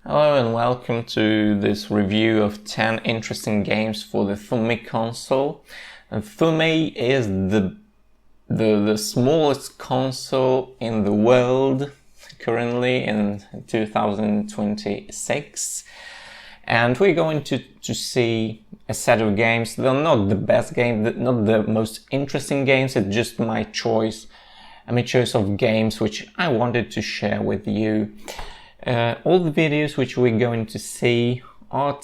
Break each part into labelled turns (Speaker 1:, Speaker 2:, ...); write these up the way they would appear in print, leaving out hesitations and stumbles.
Speaker 1: Hello and welcome to this review of 10 interesting games for the Thumby console. And Thumby is the smallest console in the world currently in 2026. And we're going to see a set of games. They're not the best games, not the most interesting games, it's just my choice. My choice of games which I wanted to share with you. All the videos which we're going to see are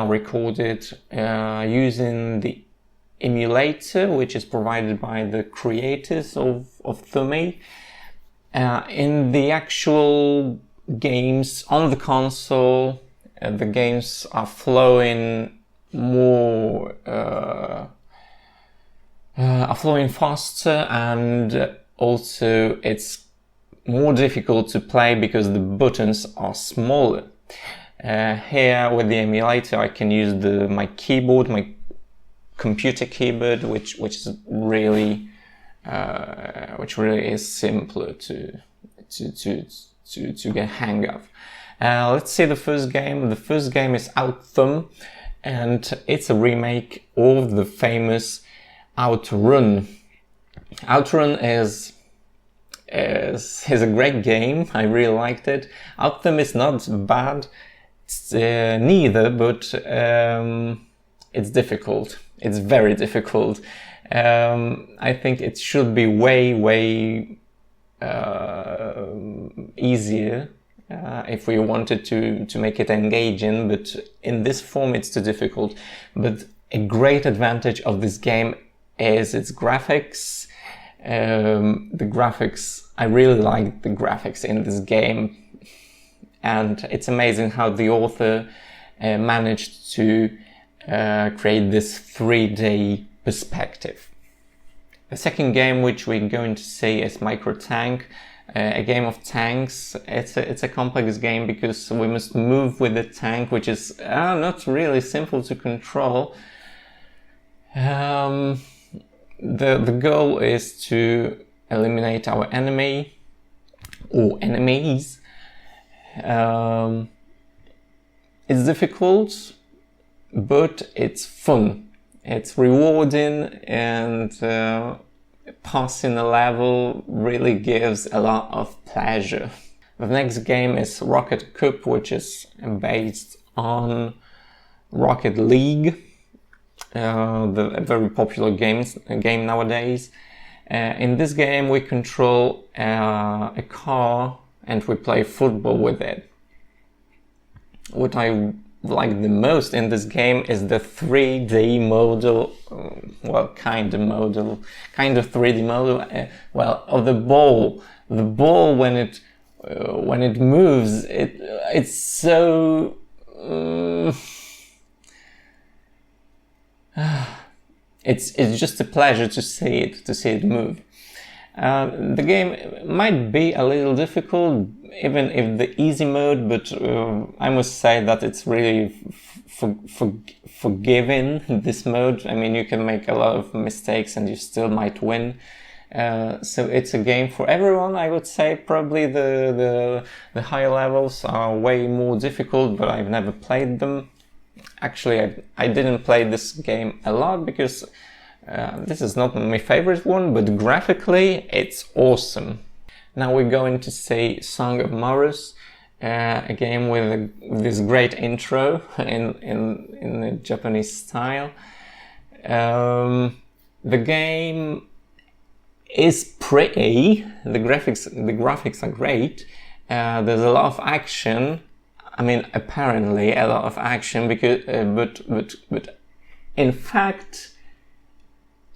Speaker 1: recorded using the emulator which is provided by the creators of Thumby. In the actual games on the console, the games are flowing faster, and also it's more difficult to play because the buttons are smaller. Here with the emulator I can use my keyboard, my computer keyboard, which really is simpler to get hang of. Let's see the first game. The first game is Thumby, and it's a remake of the famous Outrun. Outrun is a great game. I really liked it. Thumby is not bad, neither, but it's difficult. It's very difficult. I think it should be way easier if we wanted to make it engaging, but in this form it's too difficult. But a great advantage of this game is its graphics. I really like the graphics in this game, and it's amazing how the author managed to create this 3D perspective. The second game which we're going to see is Micro Tank, a game of tanks. It's a complex game because we must move with the tank, which is not really simple to control. The goal is to eliminate our enemy or enemies. It's difficult, but it's fun. It's rewarding, and passing a level really gives a lot of pleasure. The next game is Rocket Cup, which is based on Rocket League. A very popular game nowadays. In this game we control a car and we play football with it. What I like the most in this game is the 3D model, kind of 3D model, of the ball. The ball when it moves, it's so it's just a pleasure to see it move. The game might be a little difficult, even if the easy mode, but I must say that it's really forgiving, this mode. I mean, you can make a lot of mistakes and you still might win. So it's a game for everyone, I would say. Probably the higher levels are way more difficult, but I've never played them. Actually, I didn't play this game a lot because this is not my favorite one, but graphically it's awesome. Now we're going to see Song of Morris, a game with this great intro in the Japanese style. The game is pretty. The graphics are great. There's a lot of action. I mean, apparently a lot of action, because but in fact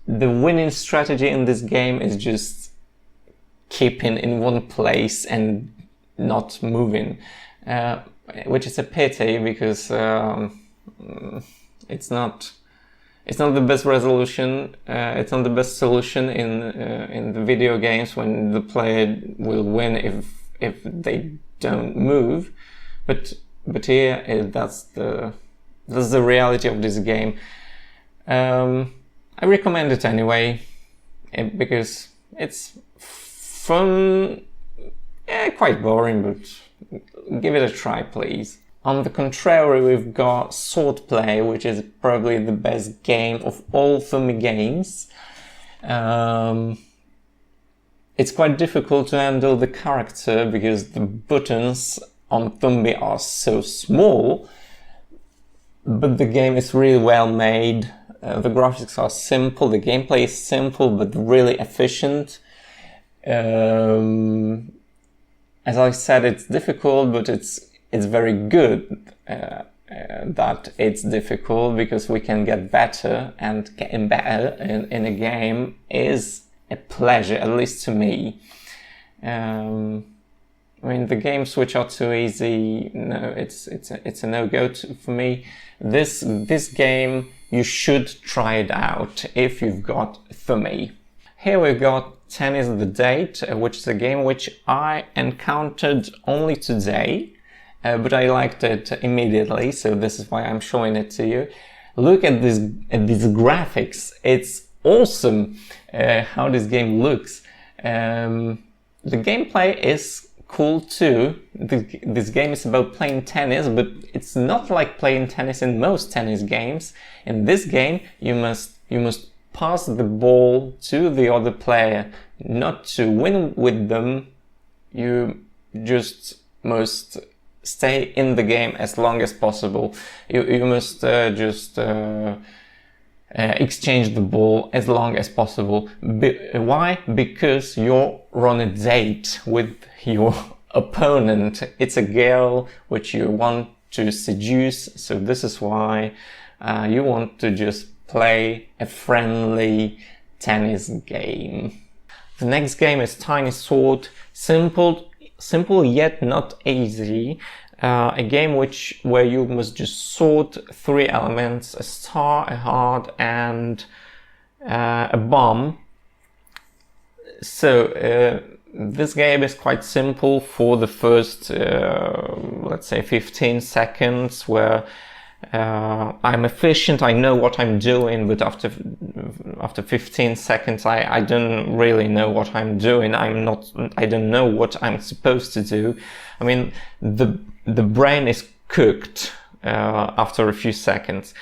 Speaker 1: the winning strategy in this game is just keeping in one place and not moving, which is a pity because it's not the best resolution. It's not the best solution in the video games when the player will win if they don't move. But here that's the reality of this game. I recommend it anyway because it's fun, quite boring, but give it a try, please. On the contrary, we've got Swordplay, which is probably the best game of all Thumby games. It's quite difficult to handle the character because the buttons on Thumby are so small, but the game is really well made. The graphics are simple, the gameplay is simple but really efficient. As I said, it's difficult, but it's very good that it's difficult, because we can get better, and getting better in a game is a pleasure, at least to me. I mean, the games which are too easy, no, it's a no-go for me. This game, you should try it out if you've got Thumby. Here we've got Tennis the Date, which is a game which I encountered only today, but I liked it immediately, so this is why I'm showing it to you. Look at these graphics. It's awesome how this game looks. The gameplay is cool too. This game is about playing tennis, but it's not like playing tennis in most tennis games. In this game, you must pass the ball to the other player, not to win with them. You just must stay in the game as long as possible. You must exchange the ball as long as possible. Why? Because you're on a date with your opponent. It's a girl which you want to seduce, so this is why you want to just play a friendly tennis game. The next game is Tiny Sword. Simple yet not easy. A game where you must just sort 3 elements: a star, a heart, and a bomb. So this game is quite simple for the first, let's say 15 seconds, where I'm efficient, I know what I'm doing, but after 15 seconds I don't really know what I'm doing. I don't know what I'm supposed to do. I mean, the brain is cooked after a few seconds.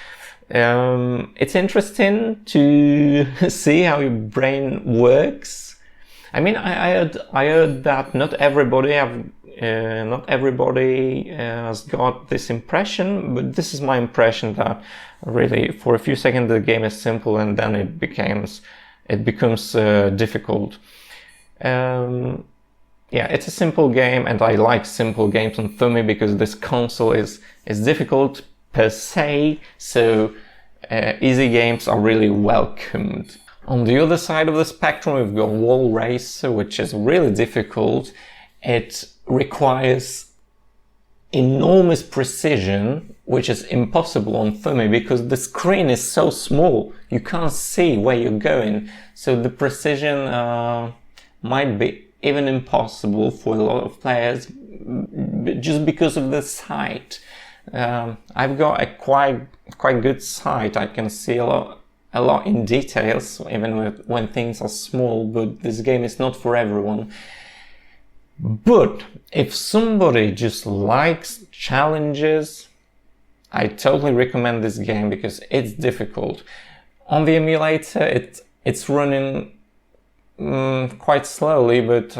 Speaker 1: It's interesting to see how your brain works. I mean, I heard that not everybody has got this impression, but this is my impression, that really for a few seconds the game is simple and then it becomes difficult. Yeah, it's a simple game, and I like simple games on Thumby because this console is difficult per se, so easy games are really welcomed. On the other side of the spectrum, we've got Wall Race, which is really difficult. It requires enormous precision, which is impossible on Thumby because the screen is so small, you can't see where you're going. So the precision might be even impossible for a lot of players just because of the sight. I've got a quite good sight. I can see a lot in details, even when things are small, but this game is not for everyone. But if somebody just likes challenges, I totally recommend this game because it's difficult. On the emulator, it's running quite slowly, but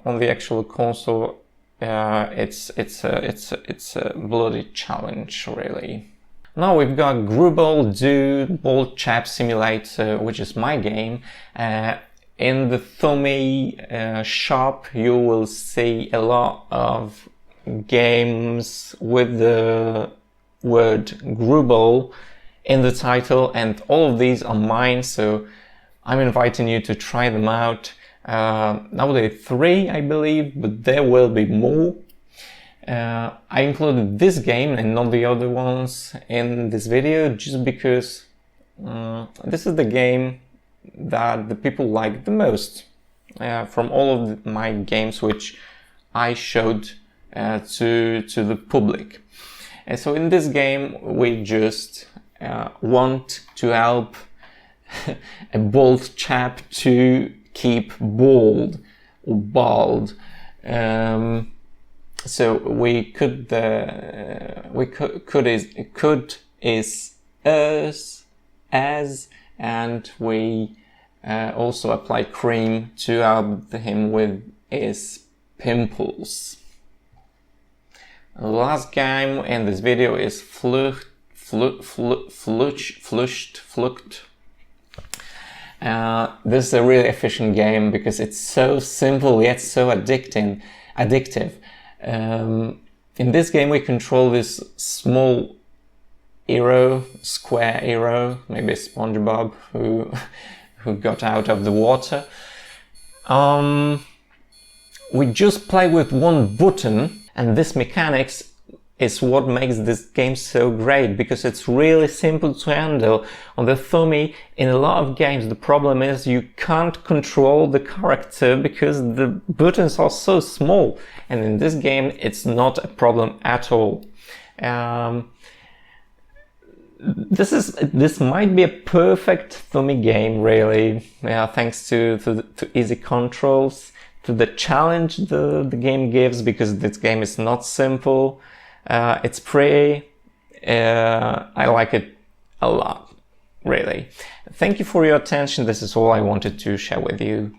Speaker 1: on the actual console, it's a bloody challenge, really. Now we've got Grubble Do Ball Chap Simulator, which is my game. In the Thumby shop, you will see a lot of games with the word Grubble in the title, and all of these are mine, so I'm inviting you to try them out. Now there are 3, I believe, but there will be more. I included this game and not the other ones in this video just because this is the game that the people like the most from all of my games which I showed to the public. And so in this game we just want to help a bald chap to keep bald or bald. So we could we could is as, and we also apply cream to help him with his pimples. The last game in this video is Flucht. This is a really efficient game because it's so simple yet so addictive. In this game we control this small hero, square hero, maybe SpongeBob, who got out of the water. We just play with one button, and this mechanics is what makes this game so great, because it's really simple to handle. On the Thumby, in a lot of games, the problem is you can't control the character because the buttons are so small, and in this game it's not a problem at all. This might be a perfect Thumby game, really, thanks to easy controls, to the challenge the game gives, because this game is not simple. It's pretty. I like it a lot, really. Thank you for your attention. This is all I wanted to share with you.